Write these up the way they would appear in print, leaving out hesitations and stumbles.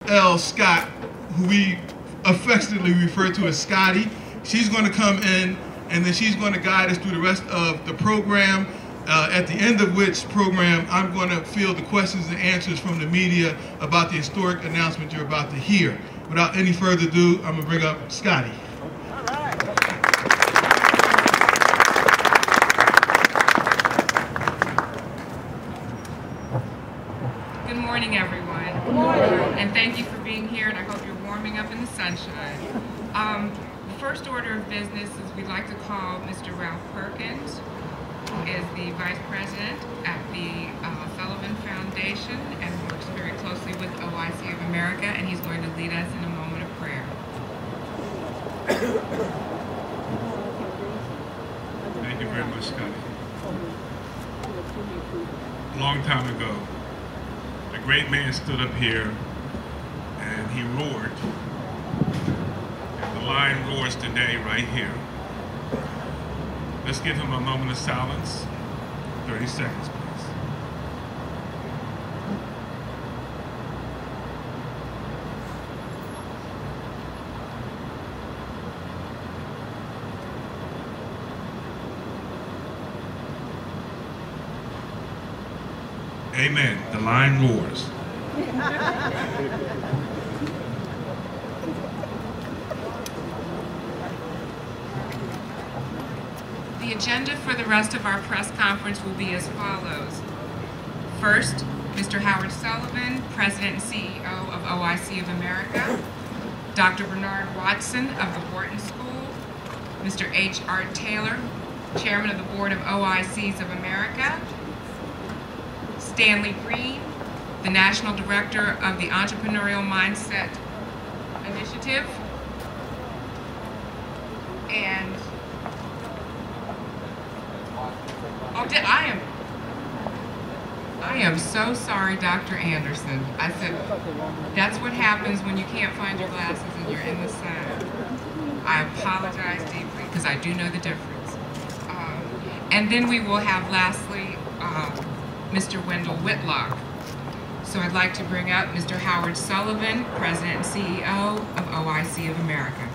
L. Scott, who we affectionately refer to as Scotty. She's going to come in, and then she's going to guide us through the rest of the program, at the end of which program I'm going to field the questions and answers from the media about the historic announcement you're about to hear. Without any further ado, I'm going to bring up Scotty. All right. Good morning, everyone. Good morning. And thank you for being here, and I hope you're warming up in the sunshine. The first order of business is we'd like to call Mr. Ralph Perkins, who is the Vice President at the Sullivan Foundation and works very closely with OIC of America, and he's going to lead us in a moment of prayer. Thank you very much, Scotty. A long time ago, a great man stood up here and he roared. And the lion roars today right here. Let's give him a moment of silence. 30 seconds, please. Amen. The lion roars. The agenda for the rest of our press conference will be as follows. First, Mr. Howard Sullivan, President and CEO of OIC of America, Dr. Bernard Watson of the Wharton School, Mr. H. Art Taylor, Chairman of the Board of OICs of America, Stanley Green, the National Director of the Entrepreneurial Mindset Initiative, and I am so sorry, Dr. Anderson. I said, that's what happens when you can't find your glasses and you're in the sun. I apologize deeply, because I do know the difference. And then we will have, lastly, Mr. Wendell Whitlock. So I'd like to bring up Mr. Howard Sullivan, President and CEO of OIC of America.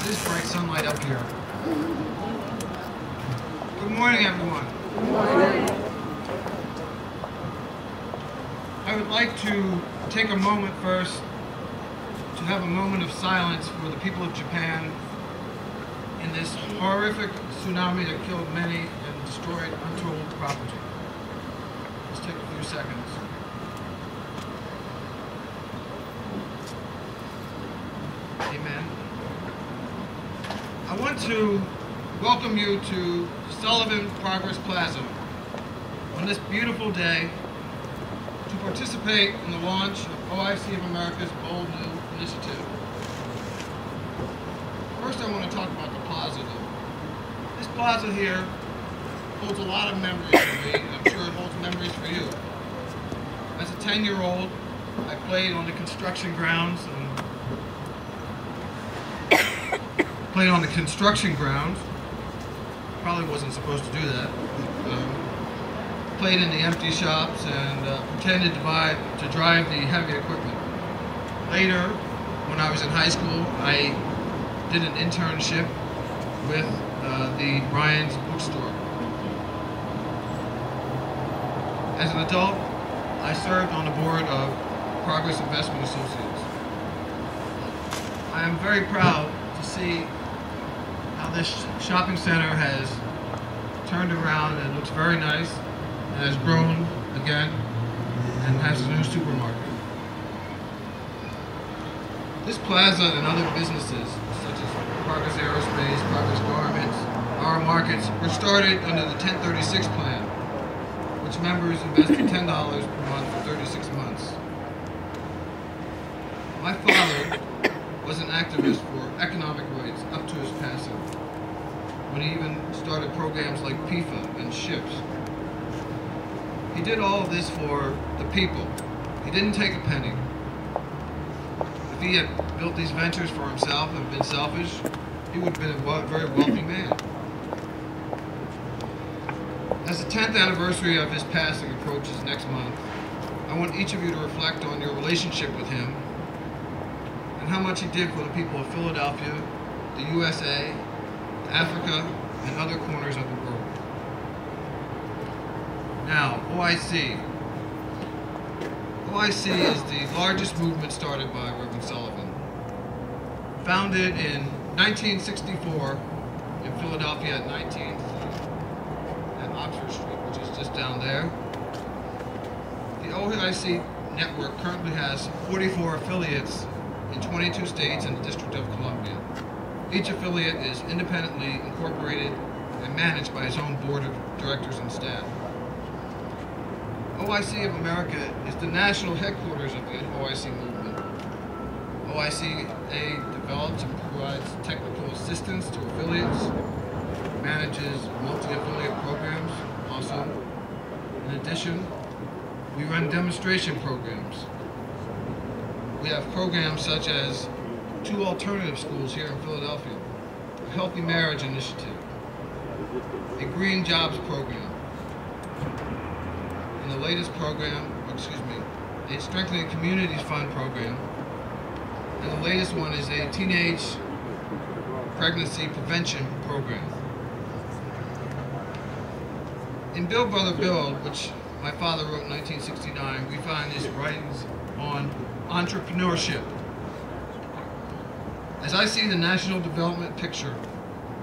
This bright sunlight up here. Good morning, everyone. Good morning. I would like to take a moment first to have a moment of silence for the people of Japan in this horrific tsunami that killed many and destroyed untold property. Let's take a few seconds. Amen. I want to welcome you to Sullivan Progress Plaza on this beautiful day to participate in the launch of OIC of America's Bold New Initiative. First, I want to talk about the plaza, though. This plaza here holds a lot of memories for me, and I'm sure it holds memories for you. As a 10-year-old, I played on the construction grounds Probably wasn't supposed to do that. Played in the empty shops and pretended to drive the heavy equipment. Later, when I was in high school, I did an internship with the Ryan's bookstore. As an adult, I served on the board of Progress Investment Associates. I am very proud to see how this shopping center has turned around and looks very nice and has grown again and has a new supermarket. This plaza and other businesses such as Progress Aerospace, Progress Garments, our markets were started under the 1036 plan, which members invested $10 per month for 36 months. My father was an activist for economic rights up to his passing, when he even started programs like PIFA and SHIPS. He did all of this for the people. He didn't take a penny. If he had built these ventures for himself and been selfish, he he would have been a very wealthy man. As the 10th anniversary of his passing approaches next month, I want each of you to reflect on your relationship with him and how much he did for the people of Philadelphia, the USA, Africa, and other corners of the world. Now, OIC. OIC is the largest movement started by Reverend Sullivan. Founded in 1964 in Philadelphia at 19th and Oxford Street, which is just down there. The OIC network currently has 44 affiliates in 22 states and the District of Columbia. Each affiliate is independently incorporated and managed by its own board of directors and staff. OIC of America is the national headquarters of the OIC movement. OIC-A develops and provides technical assistance to affiliates, manages multi-affiliate programs also. In addition, we run demonstration programs. We have programs such as 2 alternative schools here in Philadelphia, a healthy marriage initiative, a green jobs program, and the latest program, a strengthening communities fund program, and the latest one is a teenage pregnancy prevention program. In Bill Brother Bill, which my father wrote in 1969, we find his writings on entrepreneurship. As I see the national development picture,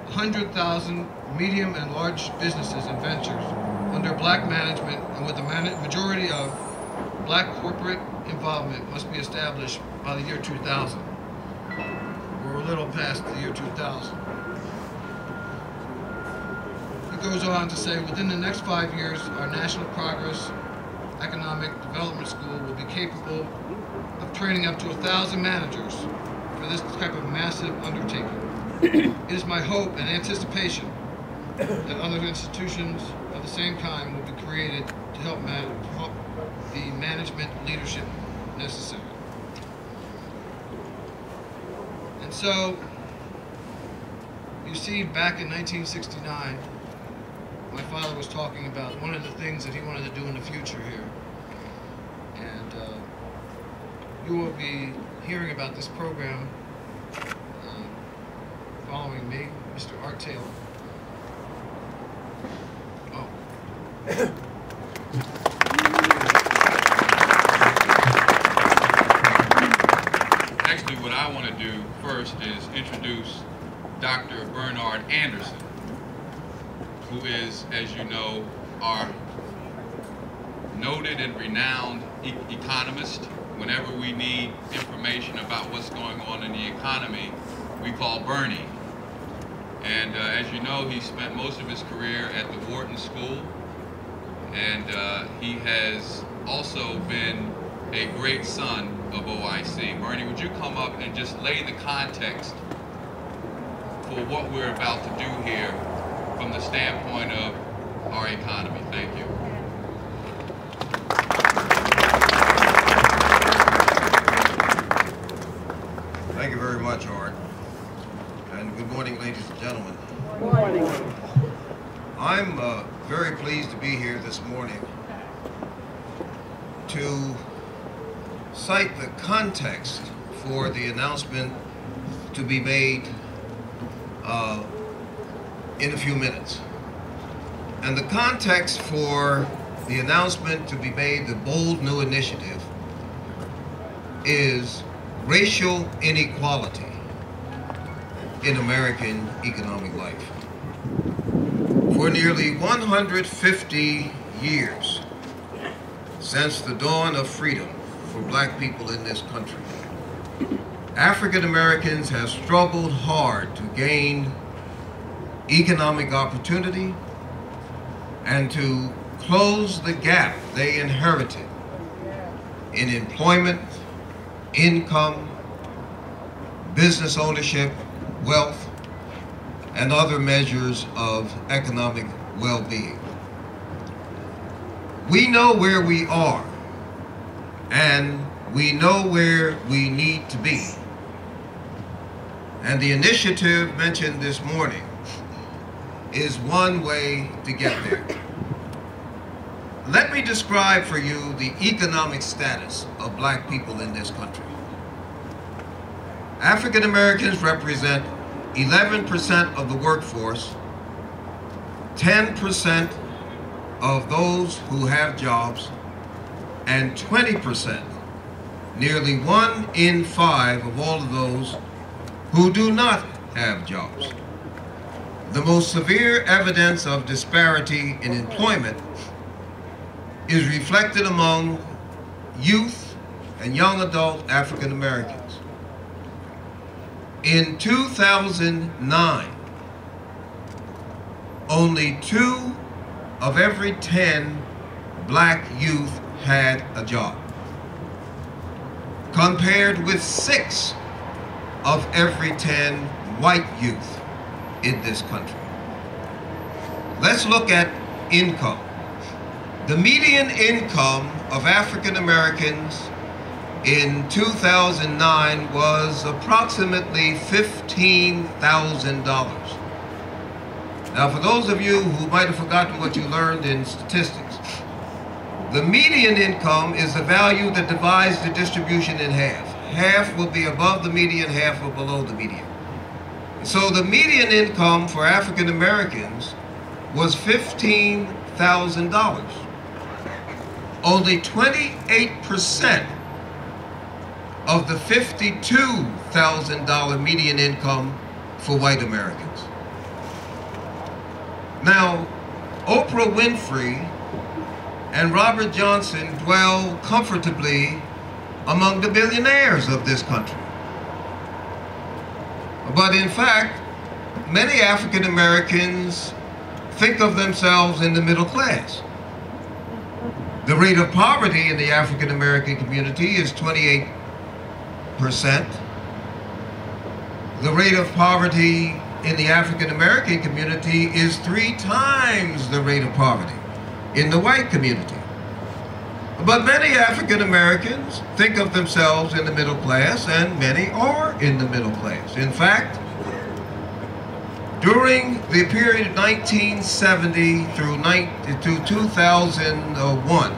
100,000 medium and large businesses and ventures under black management and with a majority of black corporate involvement must be established by the year 2000. We're a little past the year 2000. He goes on to say, within the next 5 years, our National Progress Economic Development School will be capable of training up to 1,000 managers for this type of massive undertaking. It is my hope and anticipation that other institutions of the same kind will be created to help the management leadership necessary. And so, you see, back in 1969, my father was talking about one of the things that he wanted to do in the future here. And you will be hearing about this program following me, Mr. Art Taylor. Oh. Actually, what I want to do first is introduce Dr. Bernard Anderson, who is, as you know, our noted and renowned economist. Whenever we need information about what's going on in the economy, we call Bernie. And as you know, he spent most of his career at the Wharton School, and he has also been a great son of OIC. Bernie, would you come up and just lay the context for what we're about to do here from the standpoint of our economy? Thank you. Thank you very much, Art. And good morning, ladies and gentlemen. Good morning. I'm very pleased to be here this morning to cite the context for the announcement to be made in a few minutes. And the context for the announcement to be made, the bold new initiative, is racial inequality in American economic life. For nearly 150 years since the dawn of freedom for black people in this country, African Americans have struggled hard to gain economic opportunity and to close the gap they inherited in employment, income, business ownership, wealth, and other measures of economic well-being. We know where we are, and we know where we need to be. And the initiative mentioned this morning is one way to get there. Let me describe for you the economic status of black people in this country. African Americans represent 11% of the workforce, 10% of those who have jobs, and 20%, nearly 1 in 5 of all of those who do not have jobs. The most severe evidence of disparity in employment is reflected among youth and young adult African Americans. In 2009, only 2 of every 10 black youth had a job, compared with 6 of every 10 white youth in this country. Let's look at income. The median income of African Americans in 2009 was approximately $15,000. Now, for those of you who might have forgotten what you learned in statistics, the median income is the value that divides the distribution in half. Half will be above the median, half will below the median. So the median income for African Americans was $15,000. Only 28% of the $52,000 median income for white Americans. Now, Oprah Winfrey and Robert Johnson dwell comfortably among the billionaires of this country. But in fact, many African Americans think of themselves in the middle class. The rate of poverty in the African American community is 28%. The rate of poverty in the African American community is 3 times the rate of poverty in the white community. But many African Americans think of themselves in the middle class, and many are in the middle class. In fact, during the period of 1970 through 2001,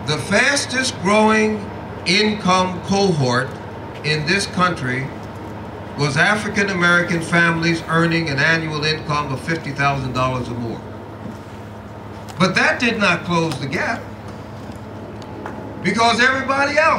the fastest growing income cohort in this country was African American families earning an annual income of $50,000 or more. But that did not close the gap, because everybody else